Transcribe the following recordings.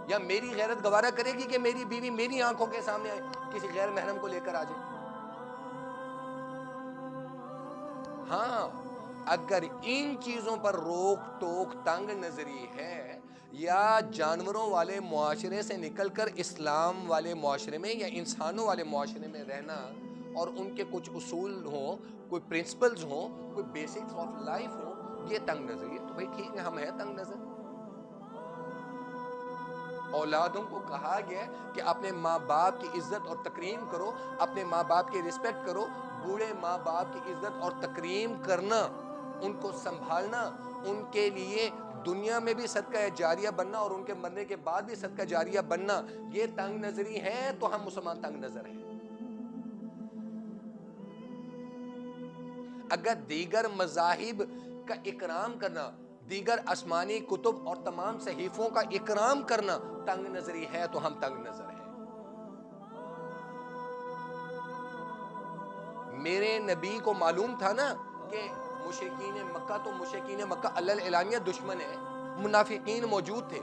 یا میری غیرت گوارا کرے گی کہ میری بیوی میری آنکھوں کے سامنے کسی غیر محرم کو لے کر آ جائے؟ ہاں، اگر ان چیزوں پر روک ٹوک، تنگ نظری ہے، یا جانوروں والے معاشرے سے نکل کر اسلام والے معاشرے میں یا انسانوں والے معاشرے میں رہنا، اور ان کے کچھ اصول ہوں، کوئی پرنسپلز ہوں، کوئی بیسکس آف لائف ہوں، یہ تنگ نظری ہے، تو بھائی ٹھیک ہے، ہم ہیں تنگ نظر۔ اولادوں کو کہا گیا کہ اپنے ماں باپ کی عزت اور تکریم کرو، اپنے ماں باپ کی رسپیکٹ کرو، بوڑھے ماں باپ کی عزت اور تکریم کرنا، ان کو سنبھالنا، ان کے لیے دنیا میں بھی صدقہ جاریہ بننا اور ان کے مرنے کے بعد بھی صدقہ جاریہ بننا، یہ تنگ نظری ہے تو ہم مسلمان تنگ نظر ہیں۔ اگر دیگر مذاہب کا اکرام کرنا، دیگر آسمانی کتب اور تمام صحیفوں کا اکرام کرنا تنگ نظری ہے تو ہم تنگ نظر ہیں۔ میرے نبی کو معلوم تھا نا کہ مشرکین مکہ تو مشرکین مکہ اعلانیہ دشمن ہیں، منافقین موجود تھے۔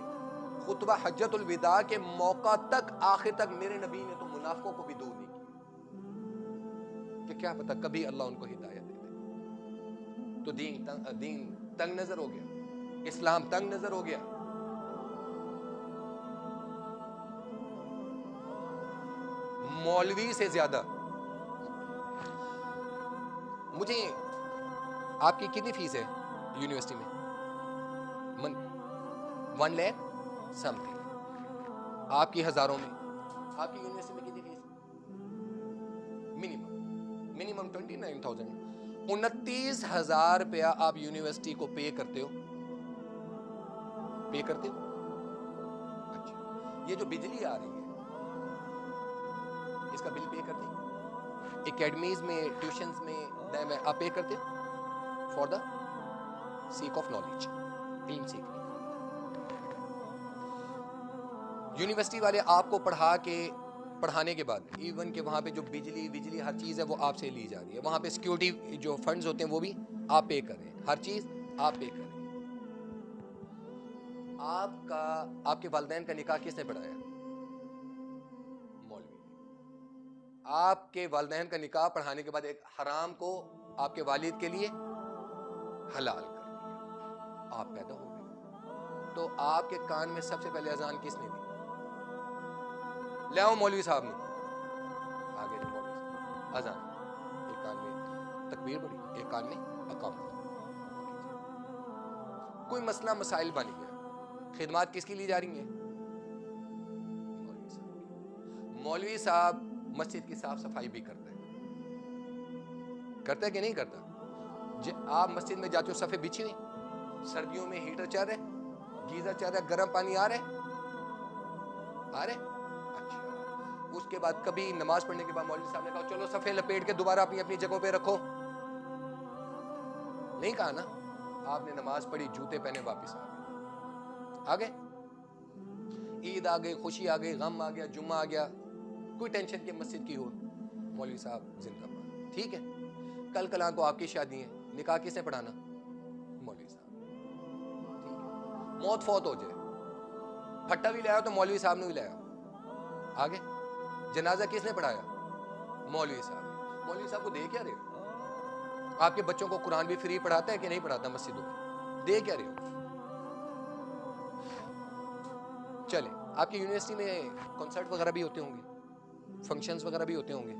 خطبہ حجت الوداع کے موقع تک، آخر تک میرے نبی نے تو منافقوں کو بھی دور نہیں کیا، کہ کیا پتہ کبھی اللہ ان کو ہدایت دے دے۔ تو دین تنگ نظر ہو گیا، اسلام تنگ نظر ہو گیا۔ مولوی سے زیادہ مجھے، آپ کی کتنی فیس ہے یونیورسٹی میں؟ 1 لاکھ سم تھنگ۔ آپ کی ہزاروں میں، آپ کی یونیورسٹی میں کتنی فیس؟ منیمم 29,000، 29,000 روپیہ آپ یونیورسٹی کو پے کرتے ہو؟ پے کرتے ہو؟ اچھا، یہ جو بجلی آ رہی ہے اس کا بل پے کرتے ہیں؟ اکیڈمیز میں، ٹیوشنز میں آپ پے کرتے ہو for the sake of knowledge, علم سیکھنے۔ یونیورسٹی والے آپ کو پڑھانے کے بعد، ایون کہ وہاں پہ جو بجلی ہر چیز ہے وہ آپ سے لی جا رہی ہے، وہاں پہ سیکیورٹی جو فنڈز ہوتے ہیں وہ بھی آپ پے کر رہے ہیں، ہر چیز آپ پے کر رہے ہیں۔ آپ کے والدین کا نکاح کس نے پڑھایا؟ مولوی۔ آپ کے والدین کا نکاح پڑھانے کے بعد ایک حرام کو آپ کے والد کے لیے حلال کر دیا، آپ پیدا ہو گئے۔ تو آپ کے کان میں سب سے پہلے اذان کس نے دی؟ لے آؤ مولوی صاحب نے، آگے جو مولوی صاحب اذان، ایک کان میں تکبیر پڑھی، ایک کان میں اقامت۔ کوئی مسئلہ مسائل بن گیا، خدمات کس کی لی جا رہی ہیں؟ مولوی صاحب۔ مولوی صاحب مسجد کی صاف صفائی بھی کرتا ہے کہ نہیں کرتا؟ آپ مسجد میں جاتے ہو، صفیں بچھی ہوئی، سردیوں میں ہیٹر چل رہے، گیزر چل رہا ہے، گرم پانی آ رہے؟ اچھا، اس کے بعد کبھی نماز پڑھنے کے بعد مولوی صاحب نے کہا چلو صفیں لپیٹ کے دوبارہ اپنی اپنی جگہوں پہ رکھو؟ نہیں کہا نا، آپ نے نماز پڑھی، جوتے پہنے، واپس آ گئے۔ عید آ گئی، خوشی آ گئی، غم آ گیا، جمعہ آ گیا، کوئی ٹینشن کہ مسجد کی ہو، مولوی صاحب زندہ باد، ٹھیک ہے۔ کل کلام کو آپ کی شادی ہے، نکاح کس نے پڑھانا؟ مولوی صاحب، ٹھیک ہے۔ موت فوت ہو جائے، پھٹا بھی لایا تو مولوی صاحب نے بھی لایا، آگے جنازہ کس نے پڑھایا؟ مولوی صاحب۔ مولوی صاحب کو دے کیا رہے ہو؟ آپ کے بچوں کو قرآن بھی فری پڑھاتا ہے کہ نہیں پڑھاتا مسجدوں میں؟ دے کیا رہے ہو؟ چلیں، آپ کی یونیورسٹی میں کنسرٹ وغیرہ بھی ہوتے ہوں گے، فنکشنز وغیرہ بھی ہوتے ہوں گے،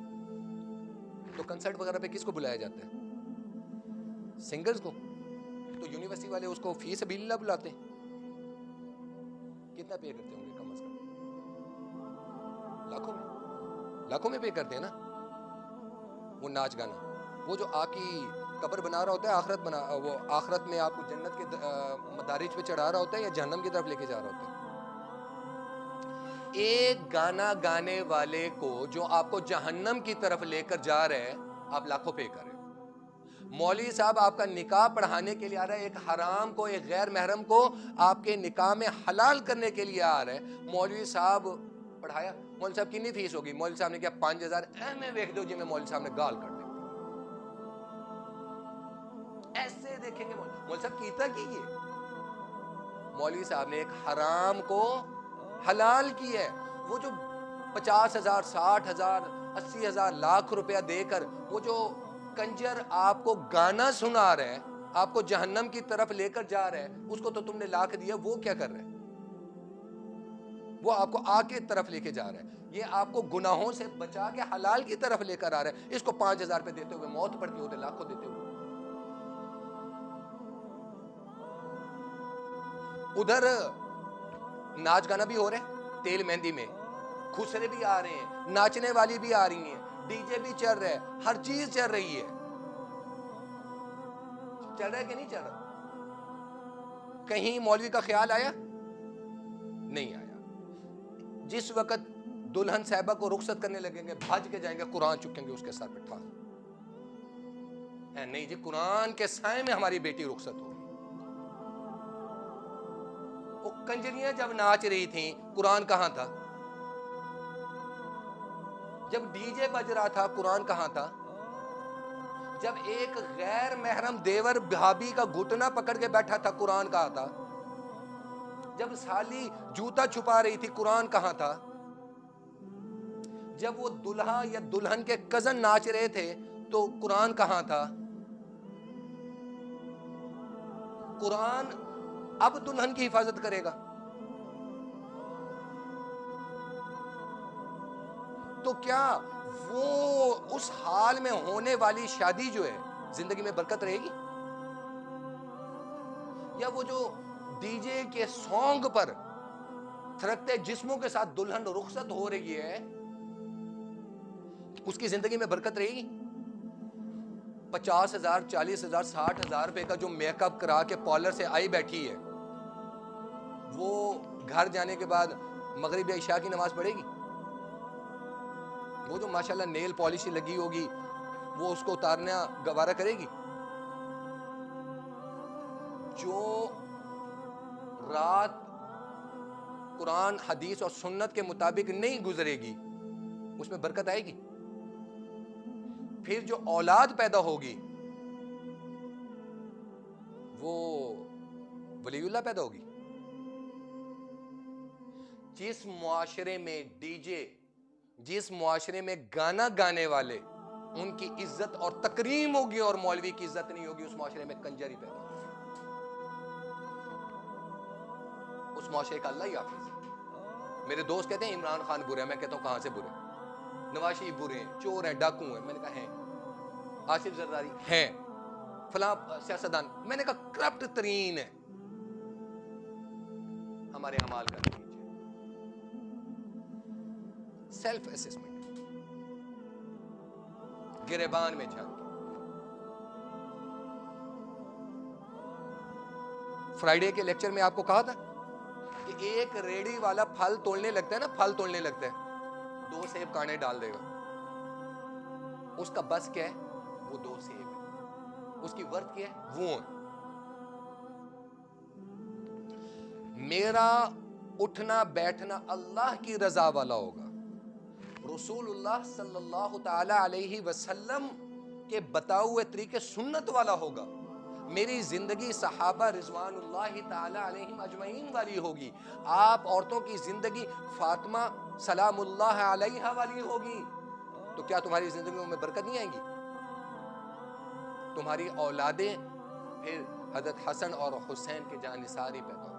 تو کنسرٹ وغیرہ پہ کس کو بلایا جاتا ہے؟ سنگرز کو۔ تو یونیورسٹی والے اس کو فی سبیل اللہ بلاتے ہیں، کتنا پے کرتے ہوں گے؟ کم از کم لاکھوں میں پے کرتے ہیں نا۔ وہ ناچ گانا، وہ جو آپ کی قبر بنا رہا ہوتا ہے، وہ آخرت میں آپ کو جنت کے مدارج پہ چڑھا رہا ہوتا ہے یا جہنم کی طرف لے کے جا رہا ہوتا ہے؟ ایک گانا گانے والے کو جو آپ کو جہنم کی طرف لے کر جا رہے ہیں، آپ لاکھوں پے کر رہے ہیں۔ مولوی صاحب آپ کا نکاح پڑھانے کے لیے آ رہا ہے، ایک حرام کو، ایک غیر محرم کو آپ کے نکاح میں حلال کرنے کے لیے آ رہا ہے، مولوی صاحب پڑھایا۔ مولوی صاحب کتنی فیس ہوگی؟ مولوی صاحب نے کیا 5,000 میں دیکھ دو جی میں مولوی صاحب نے گال کر دی، ایسے دیکھیں گے مولوی صاحب کیتا کی یہ؟ مولوی صاحب نے ایک حرام کو حلال کی ہے. وہ جو 50,000 60,000 80,000 لاکھ روپیہ دے کر وہ جو کنجر آپ کو گانا سنا رہا ہے, آپ کو جہنم کی طرف لے کر جا رہا ہے, اس کو تو تم نے لاکھ دیا, وہ کیا کر رہا ہے؟ وہ آپ کو آگ کی طرف لے کے جا رہا ہے. یہ آپ کو گناہوں سے بچا کے حلال کی طرف لے کر آ رہا ہے. اس کو 5,000 روپے دیتے ہوئے موت پڑتی ہوتے, لاکھوں دیتے ہوئے. ادھر ناچ گانا بھی ہو رہا ہے, تیل مہندی میں خسرے بھی آ رہے ہیں, ناچنے والی بھی آ رہی ہیں, ڈی جے بھی چل رہا ہے, ہر چیز چل رہی ہے. چل رہا ہے کہ نہیں چل رہا؟ کہیں مولوی کا خیال آیا؟ نہیں آیا. جس وقت دلہن صاحبہ کو رخصت کرنے لگیں گے, بھاج کے جائیں گے, قرآن چکیں گے اس کے سر پہ ٹھاک. نہیں جی, قرآن کے سائے میں ہماری بیٹی رخصت ہوگی. وہ کنجریاں جب ناچ رہی تھیں, قرآن کہاں تھا؟ جب ڈی جے بج رہا تھا, قرآن کہاں تھا؟ جب ایک غیر محرم دیور بھابھی کا گھٹنا پکڑ کے بیٹھا تھا, قرآن کہاں تھا؟ جب سالی جوتا چھپا رہی تھی, قرآن کہاں تھا؟ جب وہ دلہا یا دلہن کے کزن ناچ رہے تھے, تو قرآن کہاں تھا؟ قرآن اب دلہن کی حفاظت کرے گا تو کیا وہ اس حال میں ہونے والی شادی جو ہے زندگی میں برکت رہے گی؟ یا وہ جو ڈی جے کے سانگ پر تھرکتے جسموں کے ساتھ دلہن رخصت ہو رہی ہے, اس کی زندگی میں برکت رہے گی؟ 50,000 40,000 60,000 روپے کا جو میک اپ کرا کے پارلر سے آئی بیٹھی ہے, وہ گھر جانے کے بعد مغرب یا عشاء کی نماز پڑھے گی؟ وہ جو ماشاءاللہ نیل پالیش لگی ہوگی, وہ اس کو اتارنا گوارا کرے گی؟ جو رات قرآن حدیث اور سنت کے مطابق نہیں گزرے گی, اس میں برکت آئے گی؟ پھر جو اولاد پیدا ہوگی وہ ولی اللہ پیدا ہوگی. جس معاشرے میں ڈی جے, جس معاشرے میں گانا گانے والے, ان کی عزت اور تکریم ہوگی اور مولوی کی عزت نہیں ہوگی, اس معاشرے میں کنجری پیدا ہوگی. اس معاشرے کا اللہ ہی حافظ ہے. میرے دوست کہتے ہیں عمران خان برے ہیں, میں کہتا ہوں کہاں سے برے؟ نواز شریف برے ہیں, چور ہیں, ڈاکو ہیں. میں نے کہا ہیں. آصف زرداری ہیں, فلاں سیاستدان, میں نے کہا کرپٹ ترین ہے. ہمارے اعمال کا نتیجہ سیلف اسسمنٹ, گریبان میں جھانک. فرائیڈے کے لیکچر میں آپ کو کہا تھا کہ ایک ریڑی والا پھل توڑنے لگتا ہے نا, پھل توڑنے لگتا ہے, 2 سیب کانے ڈال دے گا. اس کا بس کیا ہے؟ وہ 2 سیب ہے. اس کی ورتھ کیا ہے؟ وہ ہے. میرا اٹھنا بیٹھنا اللہ کی رضا والا ہوگا, رسول اللہ صلی اللہ تعالی علیہ وسلم کے بتائے ہوئے طریقے سنت والا ہوگا. میری زندگی صحابہ رضوان اللہ تعالی علیہم اجمعین والی ہوگی. آپ عورتوں کی زندگی فاطمہ سلام اللہ علیہا والی ہوگی. تو کیا تمہاری زندگیوں میں برکت نہیں آئے گی؟ تمہاری اولادیں پھر حضرت حسن اور حسین کے جانثار ہی پیدا ہوں,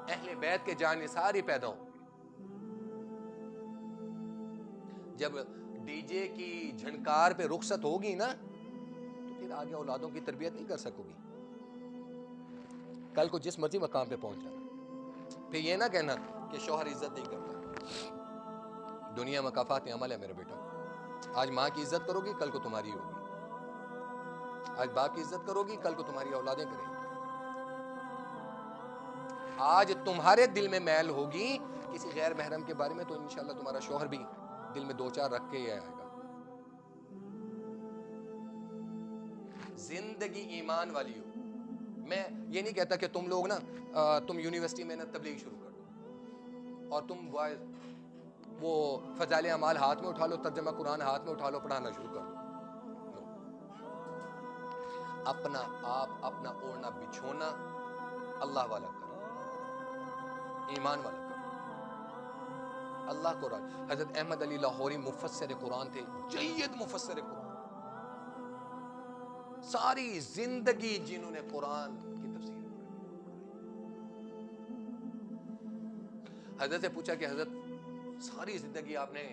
اہل بیت کے جانثار ہی پیدا ہوں. جب ڈی جے کی جھنکار پہ رخصت ہوگی نا, تو پھر آگے اولادوں کی تربیت نہیں کر سکو گی. کل کو جس مرضی مقام پہ پہنچ جانا, پھر یہ نہ کہنا کہ شوہر عزت نہیں کرتا. دنیا مکافات عمل ہے میرے بیٹا. آج ماں کی عزت کرو گی, کل کو تمہاری ہوگی. آج باپ کی عزت کرو گی, کل کو تمہاری اولادیں کریں گی. آج تمہارے دل میں میل ہوگی کسی غیر محرم کے بارے میں, تو انشاءاللہ تمہارا شوہر بھی دل میں 2-4 رکھ کے ہی آئے گا. زندگی ایمان والی ہو. میں یہ نہیں کہتا کہ تم لوگ نا, تم یونیورسٹی میں نا تبلیغ شروع کر دو, اور تم وہ فضائل اعمال ہاتھ میں اٹھا لو, ترجمہ قرآن ہاتھ میں اٹھا لو, پڑھانا شروع کر دو. اپنا آپ اپنا اوڑھنا بچھونا اللہ والا کرو, ایمان والا کرو. اللہ کو راضی. حضرت احمد علی لاہوری مفسر قرآن تھے, جید مفسر قرآن, ساری زندگی جنہوں نے قرآن کی تفسیر پڑھی. حضرت سے پوچھا کہ حضرت ساری زندگی آپ نے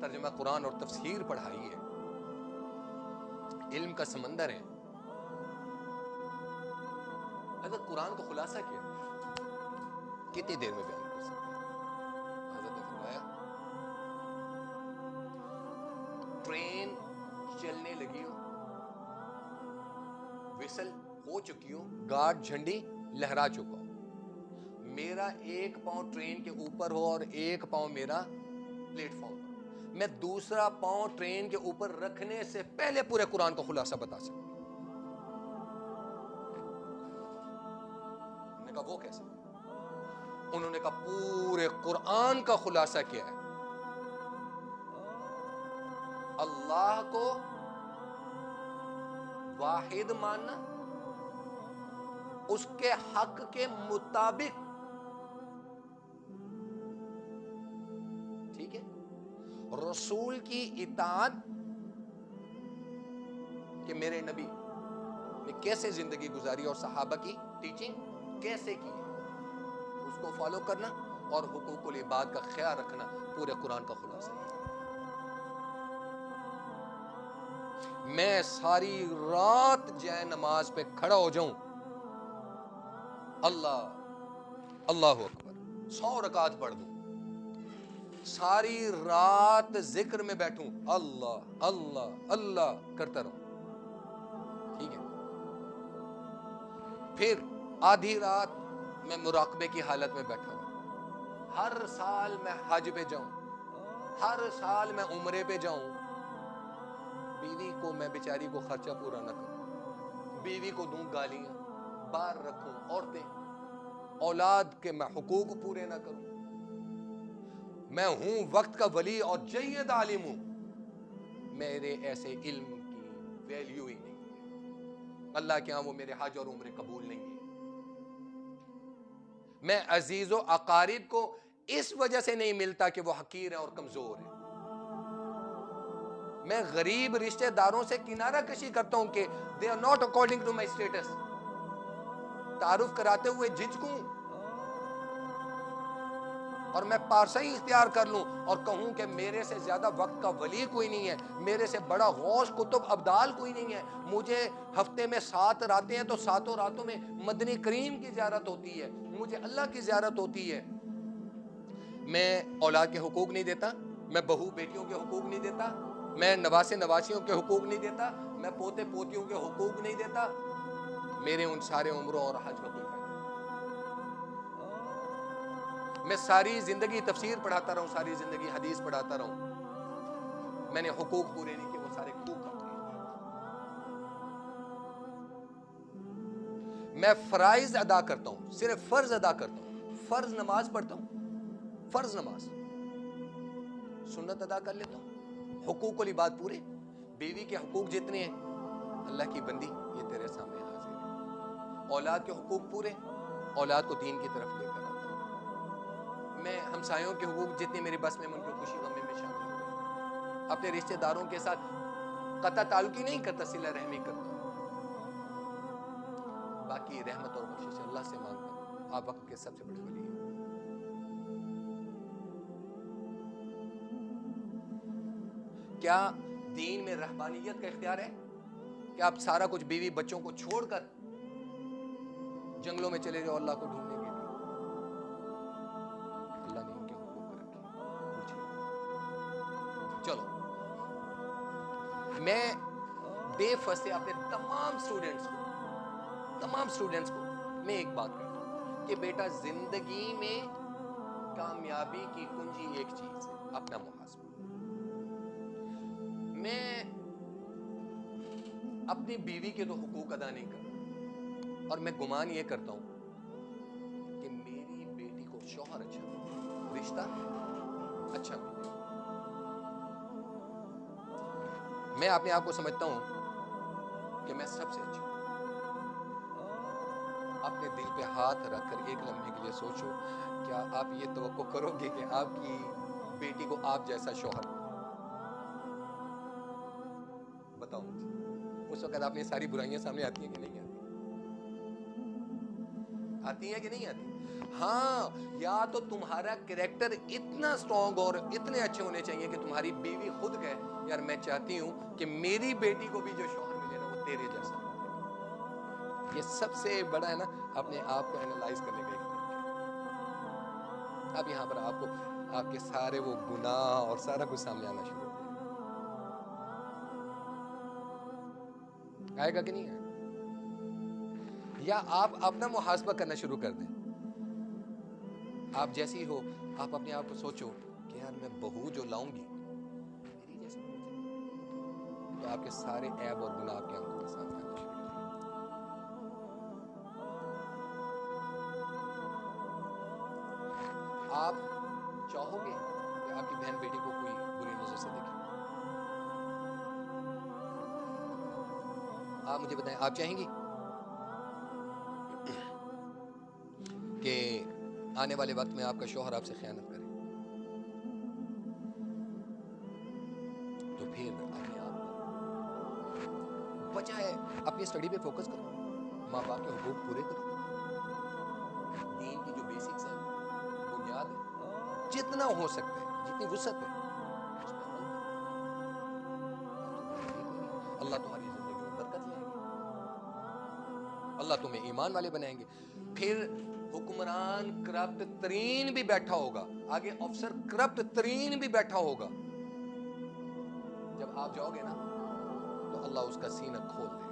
ترجمہ قرآن اور تفسیر پڑھائی ہے, علم کا سمندر ہے, حضرت قرآن کو خلاصہ کیا کتنی دیر میں بیان کر سکتے ہیں؟ حضرت نے فرمایا ٹرین چلنے لگی ہو, وسل ہو چکی ہو, گارڈ جھنڈی لہرا چکا ہو, میرا ایک پاؤں ٹرین کے اوپر ہو اور ایک پاؤں میرا پلیٹ فارم پر, میں دوسرا پاؤں ٹرین کے اوپر رکھنے سے پہلے پورے قرآن کا خلاصہ بتا سکتا ہوں. میں نے کہا وہ کیسے؟ انہوں نے کہا پورے قرآن کا خلاصہ کیا ہے. اللہ کو واحد ماننا, اس کے حق کے مطابق, ٹھیک ہے, رسول کی اطاعت, کہ میرے نبی نے کیسے زندگی گزاری اور صحابہ کی ٹیچنگ کیسے کی, اس کو فالو کرنا اور حقوق العباد کا خیال رکھنا, پورے قرآن کا خلاصہ ہے. میں ساری رات جائے نماز پہ کھڑا ہو جاؤں, اللہ اکبر 100 رکعت پڑھ دوں, ساری رات ذکر میں بیٹھوں, اللہ اللہ اللہ کرتا رہوں, ٹھیک ہے, پھر آدھی رات میں مراقبے کی حالت میں بیٹھا ہوں, ہر سال میں حج پہ جاؤں, ہر سال میں عمرے پہ جاؤں, بیوی کو میں بیچاری کو خرچہ پورا نہ کروں, بیوی کو دوں گالیاں, باہر رکھوں عورتیں, اولاد کے میں حقوق پورے نہ کروں, میں ہوں وقت کا ولی اور جید عالم ہوں, میرے ایسے علم کی ویلیو ہی نہیں ہے, اللہ کے ہاں وہ میرے حج اور عمرے قبول نہیں ہے. میں عزیز و اقارب کو اس وجہ سے نہیں ملتا کہ وہ حقیر ہیں اور کمزور ہیں, میں غریب رشتہ داروں سے کنارہ کشی کرتا ہوں کہ they are not according to my status, تعارف کراتے ہوئے جھجکوں اور میں پارسائی اختیار کر لوں اور کہوں کہ میرے سے زیادہ وقت کا ولی کوئی نہیں ہے, میرے سے بڑا غوث قطب ابدال کوئی نہیں ہے, مجھے ہفتے میں 7 راتیں ہیں تو 7 راتوں میں مدنی کریم کی زیارت ہوتی ہے, مجھے اللہ کی زیارت ہوتی ہے. میں اولاد کے حقوق نہیں دیتا, میں بہو بیٹیوں کے حقوق نہیں دیتا, میں نواسے نواسیوں کے حقوق نہیں دیتا, میں پوتے پوتیوں کے حقوق نہیں دیتا, میرے ان سارے عمروں اور حج کا کوئی فائدہ نہیں. میں ساری زندگی تفسیر پڑھاتا رہوں, ساری زندگی حدیث پڑھاتا رہوں, میں نے حقوق پورے نہیں کیے, وہ سارے حقوق کا. میں فرائض ادا کرتا ہوں, صرف فرض ادا کرتا ہوں, فرض نماز پڑھتا ہوں, فرض نماز, سنت ادا کر لیتا ہوں, حقوق العباد پورے, بیوی کے حقوق جتنے ہیں, اللہ کی بندی یہ تیرے سامنے حاضر ہے, اولاد کے حقوق پورے, اولاد کو دین کی طرف لے کر آتا ہوں, میں ہمسایوں کے حقوق جتنے میری بس میں ان کی خوشی غم میں شامل ہوں, اپنے رشتہ داروں کے ساتھ قطع تعلقی نہیں کرتا, صلہ رحمی کرتا ہوں, باقی رحمت اور بخشش اللہ سے مانگتا ہوں. آپ وقت کے سب سے بڑے ولی ہیں. کیا دین میں رہبانیت کا اختیار ہے کہ آپ سارا کچھ بیوی بچوں کو چھوڑ کر جنگلوں میں چلے جاؤ اللہ کو ڈھونڈنے کے لیے؟ اللہ نے ان کے حقوق رکھے, پوچھیں. چلو میں بے فصے اپنے تمام سٹوڈنٹس کو میں ایک بات کرتا ہوں کہ بیٹا زندگی میں کامیابی کی کنجی ایک چیز ہے, اپنا محاسبہ. میں اپنی بیوی کے تو حقوق ادا نہیں کرتا, اور میں گمان یہ کرتا ہوں کہ میری بیٹی کو شوہر اچھا ملے, رشتہ اچھا ملے. میں اپنے آپ کو سمجھتا ہوں کہ میں سب سے اچھا ہوں. اپنے دل پہ ہاتھ رکھ کر ایک لمحے کے لیے سوچو, کیا آپ یہ توقع کرو گے کہ آپ کی بیٹی کو آپ جیسا شوہر ملے؟ بتاؤ مجھے. اس وقت آپ نے ساری برائیاں سامنے آتی ہیں کہ نہیں آتی؟ آتی ہیں کہ نہیں آتی؟ ہاں، یا تو تمہارا کریکٹر اتنا سٹرونگ اور اتنے اچھے ہونے چاہیے کہ تمہاری بیوی خود کہے یار میں چاہتی ہوں کہ میری بیٹی کو بھی جو شوہر ملے نا وہ تیرے جیسا ملے. یہ سب سے بڑا ہے نا اپنے آپ کو اینالائز کرنے کا ایک طریقہ. اب یہاں پر آپ کو آپ کے سارے وہ گناہ اور سارا کچھ سامنے آنا شروع ہو جائے گا. آئے گا کہ نہیں آئے گا؟ یا آپ اپنا محاسبہ کرنا شروع کر دیں. آپ جیسی ہو آپ اپنے آپ کو سوچو کہ یار میں بہو جو لاؤں گی میری جیسی ہونی چاہیے. تو آپ کے سارے عیب اور گناہ آپ کے آنکھوں کے سامنے آنا شروع ہو جائیں گے. آپ چاہو گے کہ آپ کی بہن بیٹی کو کوئی بری نظر سے دیکھے؟ آپ مجھے بتائیں، آپ چاہیں گی کہ آنے والے وقت میں آپ کا شوہر آپ سے خیانت کرے؟ تو پھر اپنے آپ کو بجائے اپنی اسٹڈی پہ فوکس کرو، ماں باپ کے حقوق پورے کرو، دین کی جو بیسکس ہیں بنیاد ہے جتنا ہو سکتا ہے جتنی وسعت ہے اس پہ عمل کرو. اللہ تمہاری زندگی میں برکت لائیں گے، اللہ تمہیں ایمان والے بنائیں گے. پھر حکمران کرپٹ ترین بھی بیٹھا ہوگا، آگے افسر کرپٹ ترین بھی بیٹھا ہوگا، جب آپ جاؤ گے نا تو اللہ اس کا سینہ کھول دے گا.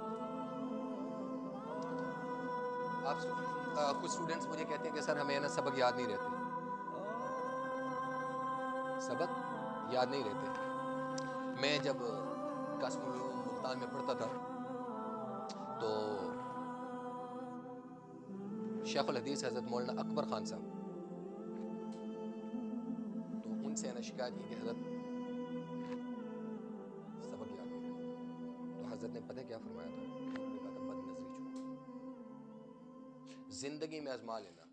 آپ کچھ اسٹوڈنٹس مجھے کہتے ہیں کہ سر ہمیں نا سبق یاد نہیں رہتے. سبق یاد نہیں رہتے. میں جب قاسم العلوم ملتان میں پڑھتا تھا تو شیخ الحدیث حضرت مولانا اکبر خان صاحب، تو ان سے نے شکایت کی کہ حضرت سبق یاد نہیں رہتا. تو حضرت نے پتہ کیا فرمایا تھا؟ انہوں نے کہا تھا بد نظری چھوڑو. زندگی میں آزما لینا،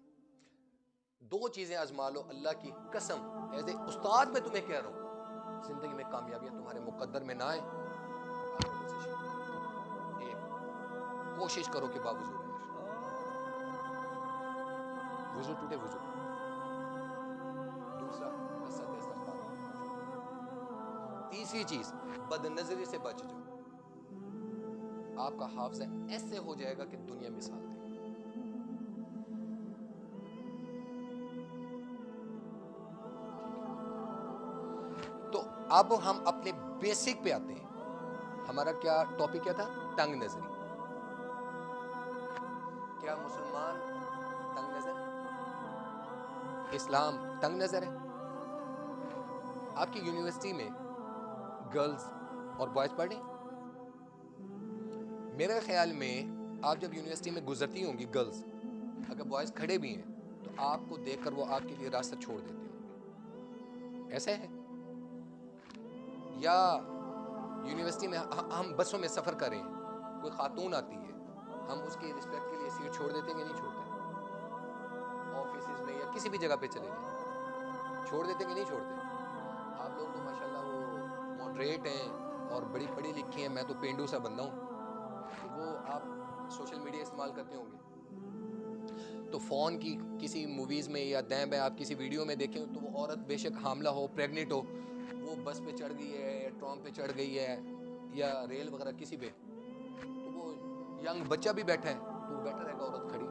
دو چیزیں آزما لو اللہ کی قسم، ایز اے استاد میں تمہیں کہہ رہا ہوں، زندگی میں کامیابیاں تمہارے مقدر میں نہ آئے آپ مجھ سے شکایت کرتے. ایک، کوشش کرو کہ باوضو رہنا شروع، وضو ٹوٹے وضو. دوسرا، کثرت استغفار. تیسری چیز، بد نظری سے بچ جاؤ. آپ کا حافظہ ایسے ہو جائے گا کہ دنیا مثال دے گی. تو اب ہم اپنے بیسک پہ آتے ہیں. ہمارا کیا ٹاپک کیا تھا؟ تنگ نظری. کیا مسلمان تنگ نظر ہے؟ اسلام تنگ نظر ہے؟ آپ کی یونیورسٹی میں گرلز اور بوائز پڑھ رہے ہیں؟ میرے خیال میں آپ جب یونیورسٹی میں گزرتی ہوں گی گرلز، اگر بوائز کھڑے بھی ہیں تو آپ کو دیکھ کر وہ آپ کے لیے راستہ چھوڑ دیتے ہوں گے. ایسے ہے؟ یا یونیورسٹی میں ہم بسوں میں سفر کریں، کوئی خاتون آتی ہے، ہم اس کی رسپیکٹ کے لیے سیٹ چھوڑ دیتے ہیں کہ نہیں چھوڑتے؟ آفیسز میں یا کسی بھی جگہ پہ چلے جائیں، چھوڑ دیتے ہیں کہ نہیں چھوڑتے؟ آپ لوگ تو ماشاءاللہ وہ ماڈریٹ ہیں اور بڑی پڑھی لکھی ہیں، میں تو پینڈو سا بندہ ہوں. تو وہ آپ سوشل میڈیا استعمال کرتے ہوں گے تو فون کی کسی موویز میں یا دیں بیں آپ کسی ویڈیو میں دیکھیں تو وہ عورت بے شک حاملہ ہو، پریگنٹ ہو، وہ بس پہ چڑھ گئی ہے یا ٹرام پہ چڑھ گئی ہے یا ریل وغیرہ کسی پہ، تو وہ ینگ بچہ بھی بیٹھا ہے تو وہ بیٹھا رہے گا عورت کھڑی.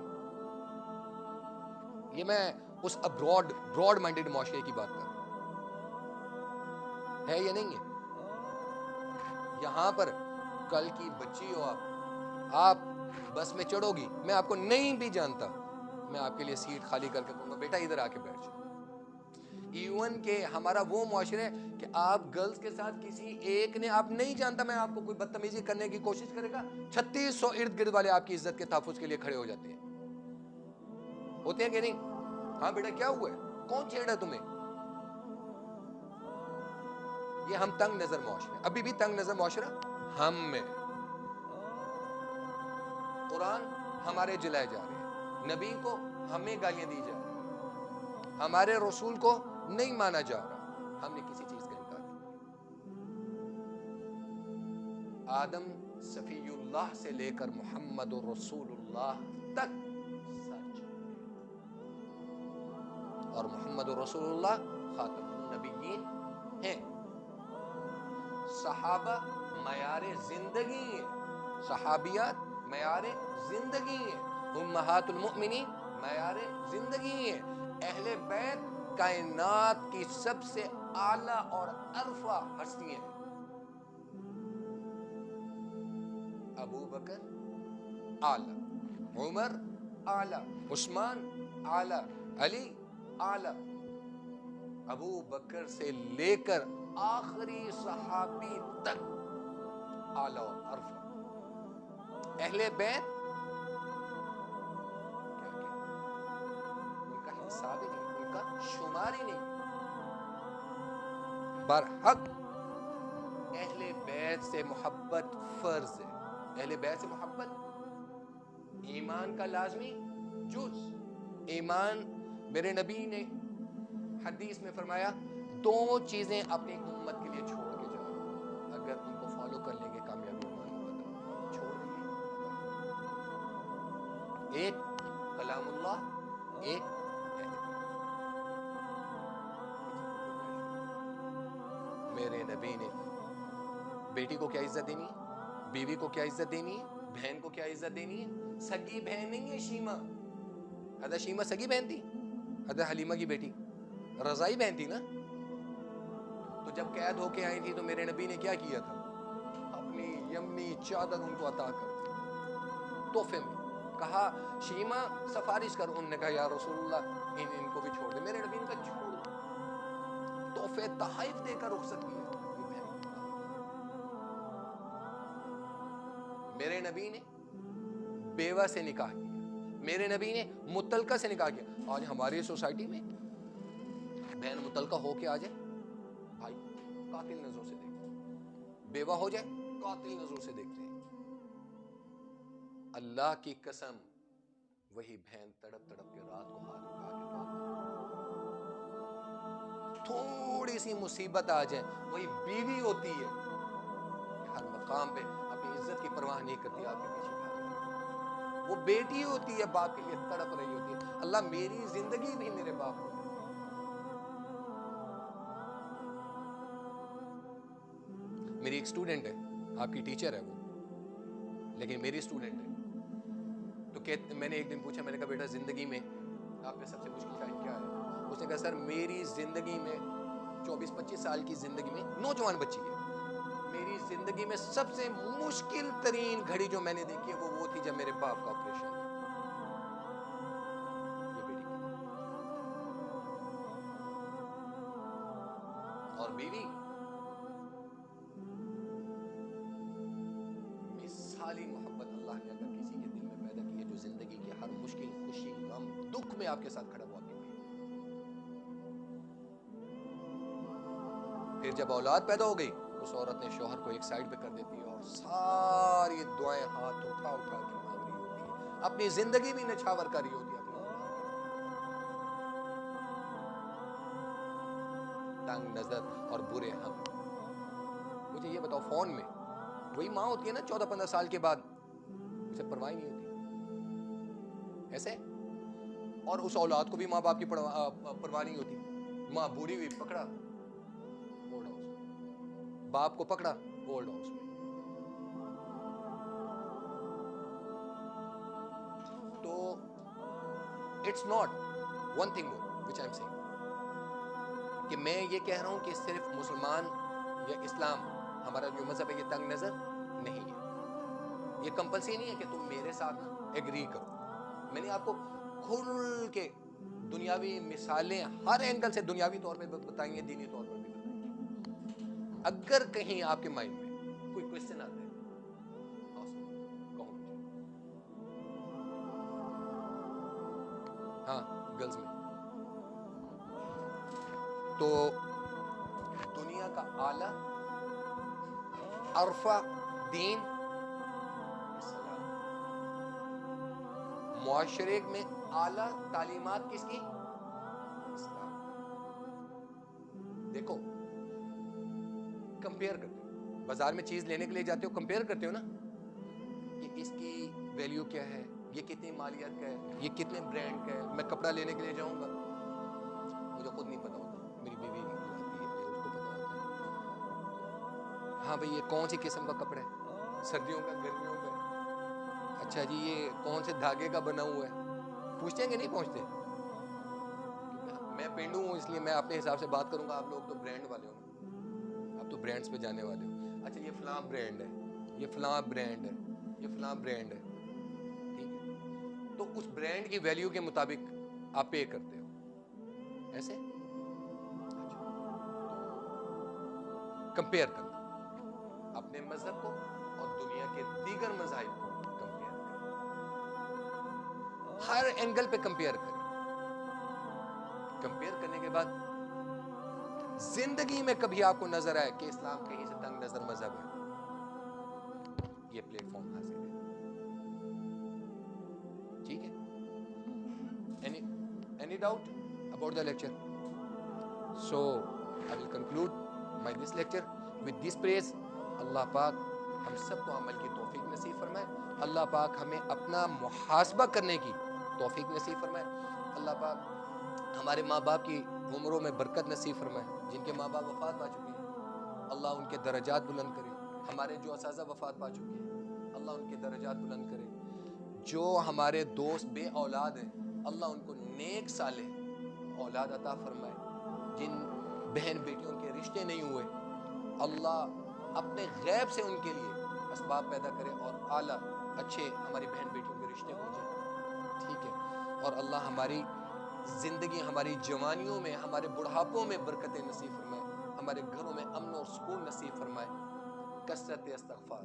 یہ میں اس براڈ مائنڈڈ معاشرے کی بات کر رہا ہوں، ہے یا نہیں ہے؟ یہاں پر کل کی بچی ہو آپ بس میں چڑھو گی، میں آپ کو نہیں بھی جانتا، میں آپ کے لیے سیٹ خالی کر کے کہوں گا بیٹا ادھر آ کے بیٹھ جاؤ. ایون کہ ہمارا وہ معاشرہ ہے کہ آپ گرلز کے ساتھ کسی ایک نے آپ نہیں جانتا، میں آپ کو کوئی بدتمیزی کرنے کی کوشش کرے گا 3600 ارد گرد والے آپ کی عزت کے تحفظ کے لیے کھڑے ہو جاتے ہیں. ہوتے ہیں کہ نہیں؟ ہاں بیٹا کیا ہوا ہے، کون چھیڑا تمہیں؟ یہ ہم تنگ نظر معاشرہ، ابھی بھی تنگ نظر معاشرہ ہم میں. قرآن ہمارے جلائے جا رہے ہیں، نبی کو ہمیں گالیاں دی جا رہی ہیں، ہمارے رسول کو نہیں مانا جا رہا. ہم نے کسی چیز کا انکار نہیں. آدم صفی اللہ سے لے کر محمد رسول اللہ تک سچ، اور محمد رسول اللہ خاتم النبیین ہیں. صحابہ معیار زندگی ہیں، صحابیات معیار زندگی ہیں، امہات المؤمنین معیار زندگی ہیں. اہل بیت کائنات کی سب سے اعلیٰ اور ارفع ہستیاں ہیں. ابو بکر اعلیٰ، عمر اعلیٰ، عثمان اعلیٰ، علی اعلیٰ. ابو بکر سے لے کر آخری صحابی تک اعلیٰ اور ارفع. اہل بیت کیا ان کا حساب ہی نہیں، ان کا شمار ہی نہیں. برحق اہل بیت سے محبت فرض ہے. اہل بیت سے محبت ایمان کا لازمی جز. ایمان، میرے نبی نے حدیث میں فرمایا 2 چیزیں اپنی امت کے لیے چھوڑ کے جاؤ، اگر ان کو فالو کر لیں گے کامیابی ایمان ہوگا. چھوڑ دیں گے، ایک کلام اللہ، ایک اہل بیت. میرے نبی نے بیٹی کو کیا عزت دینی ہے، بیوی کو کیا عزت دینی ہے، بہن کو کیا عزت دینی ہے. سگی بہن نہیں ہے شیمہ. حضرت شیمہ سگی بہن تھی؟ حضرت حلیمہ کی بیٹی رضائی بہن تھی نا. تو جب قید ہو کے آئی تھی تو میرے نبی نے کیا کیا تھا؟ اپنی یمنی چادر ان کو عطا کر تحفے میں. کہا شیمہ سفارش کر. انہوں نے کہا یا رسول اللہ ان کو بھی چھوڑ دے. میرے نبی نے کہا چھوڑ دو. تحفے تحائف دے کر رخصت کیا. میرے نبی نے بیوہ سے نکاح کیا. میرے نبی نے متعلقہ سے نکاح کیا. آج ہماری سوسائٹی میں بہن متعلقہ ہو کے آ جائے، بھائی قاتل نظروں سے دیکھتے ہیں. بیوہ ہو جائے قاتل نظروں سے دیکھتے ہیں. اللہ کی قسم وہی بہن تڑپ تڑپ کے رات کو ہاتھ اٹھا کے دعا کرتی. تھوڑی سی مصیبت آ جائے وہی بیوی ہوتی ہے ہر مقام پہ اپنی عزت کی پرواہ نہیں کرتی، آپ کے پیچھے بھاگ رہی. وہ بیٹی ہوتی ہے باپ کے لیے تڑپ رہی ہوتی ہے، اللہ میری زندگی بھی میرے باپ کو. میری ایک سٹوڈنٹ ہے، آپ کی ٹیچر ہے وہ، لیکن میری سٹوڈنٹ ہے. تو میں نے ایک دن پوچھا، میں نے کہا بیٹا زندگی میں آپ کا سب سے مشکل ٹائم کیا ہے؟ اس نے کہا سر میری زندگی میں 24-25 سال کی زندگی میں، نوجوان بچی ہے، میری زندگی میں سب سے مشکل ترین گھڑی جو میں نے دیکھی ہے وہ تھی جب میرے باپ کا آپریشن. یہ بیٹی اور بیوی مثالی محبت اللہ نے اگر کسی کے دل میں پیدا کی ہے جو زندگی کی ہر مشکل، خوشی، غم، دکھ میں آپ کے ساتھ کھڑا ہوا. پھر جب اولاد پیدا ہو گئی اس عورت نے شوہر کو ایک سائڈ پہ کر دیتی ہے اور ساری دعائیں ہاتھ اٹھا اٹھا کے مانگ رہی ہوتی ہے، اپنی زندگی بھی نچھاور کر رہی ہوتی ہے اپنی اولاد کی. تنگ نظر اور برے ہم. مجھے یہ بتاؤ فون میں وہی ماں ہوتی ہے نا 14-15 سال کے بعد اسے پرواہ نہیں ہوتی ایسے، اور اس اولاد کو بھی ماں باپ کی پرواہ نہیں ہوتی. ماں بوڑھی ہوئی پکڑا اولڈ ہاؤس میں، باپ کو پکڑا اولڈ ہاؤس میں. تو it's not one thing which I am seeing کہ میں یہ کہہ رہا ہوں کہ صرف مسلمان یا اسلام ہمارا جو مذہب ہے یہ تنگ نظر نہیں ہے. یہ کمپلسری نہیں ہے کہ تم میرے ساتھ ایگری کرو. میں نے آپ کو کھل کے دنیاوی مثالیں ہر اینگل سے دنیاوی طور پہ بتائیں گے، دینی طور پر بھی بتائیں گے. اگر کہیں آپ کے مائنڈ میں کوئی کوشچن آتا ہے کہو مجھے. ہاں گرلز میں تو دنیا کا اعلیٰ عرفہ دین اسلام. معاشرے میں اعلیٰ تعلیمات کس کی؟ اسلام. دیکھو کمپیئر کرتے ہو، بازار میں چیز لینے کے لیے جاتے ہو، کمپیئر کرتے ہو نا کہ اس کی ویلیو کیا ہے، یہ کتنی مالیت کا ہے، یہ کتنے برانڈ کا ہے. میں کپڑا لینے کے لیے جاؤں گا، مجھے خود نہیں پتا ہوتا، میری بیوی لاتی ہے یا اس کو پتا ہوتا ہے. ہاں بھئی یہ کون سی قسم کا کپڑا ہے، سردیوں کا، گرمیوں کا ہے، اچھا جی یہ کون سے دھاگے کا بنا ہوا ہے. پوچھتے ہیں کہ نہیں پوچھتے؟ میں پینڈو ہوں اس لیے میں اپنے حساب سے بات کروں گا. آپ لوگ تو برانڈ والے ہو نا، آپ تو برانڈز پہ جانے والے ہو. اچھا یہ فلاں برانڈ ہے، یہ فلاں برانڈ ہے، یہ فلاں برانڈ ہے، ٹھیک ہے. تو اس برانڈ کی ویلیو کے مطابق آپ پے کرتے ہو ایسے. اچھا کمپیئر کرنا اپنے مذہب کو اور دنیا کے دیگر مذاہب کو کمپیئر کریں، ہر اینگل پہ کمپیئر کریں. کمپیئر کرنے کے بعد زندگی میں کبھی آپ کو نظر آئے کہ اسلام کہیں سے تنگ نظر مذہب ہے، یہ پلیٹ فارم حاصل ہے. ٹھیک ہے. Any doubt about the lecture? So I will conclude my this lecture with this praise. اللہ پاک ہم سب کو عمل کی توفیق نصیب فرمائے. اللہ پاک ہمیں اپنا محاسبہ کرنے کی توفیق نصیب فرمائے. اللہ پاک ہمارے ماں باپ کی عمروں میں برکت نصیب فرمائے. جن کے ماں باپ وفات پا چکے ہیں اللہ ان کے درجات بلند کرے. ہمارے جو اساتذہ وفات پا چکے ہیں اللہ ان کے درجات بلند کرے. جو ہمارے دوست بے اولاد ہیں اللہ ان کو نیک صالح اولاد عطا فرمائے. جن بہن بیٹیوں کے رشتے نہیں ہوئے اللہ اپنے غیب سے ان کے لیے اسباب پیدا کرے اور اعلیٰ اچھے ہماری بہن بیٹیوں کے رشتے ہو جائیں. ٹھیک ہے. اور اللہ ہماری زندگی، ہماری جوانیوں میں، ہمارے بڑھاپوں میں برکتیں نصیب فرمائے. ہمارے گھروں میں امن اور سکون نصیب فرمائے. کثرت استغفار،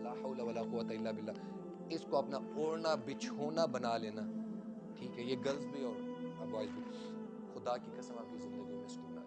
لا حول ولا قوت الا باللہ. اس کو اپنا اوڑھنا بچھونا بنا لینا. ٹھیک ہے. یہ گرلز بھی اور بوائز بھی. خدا کی قسم آپ کی زندگیوں میں سکون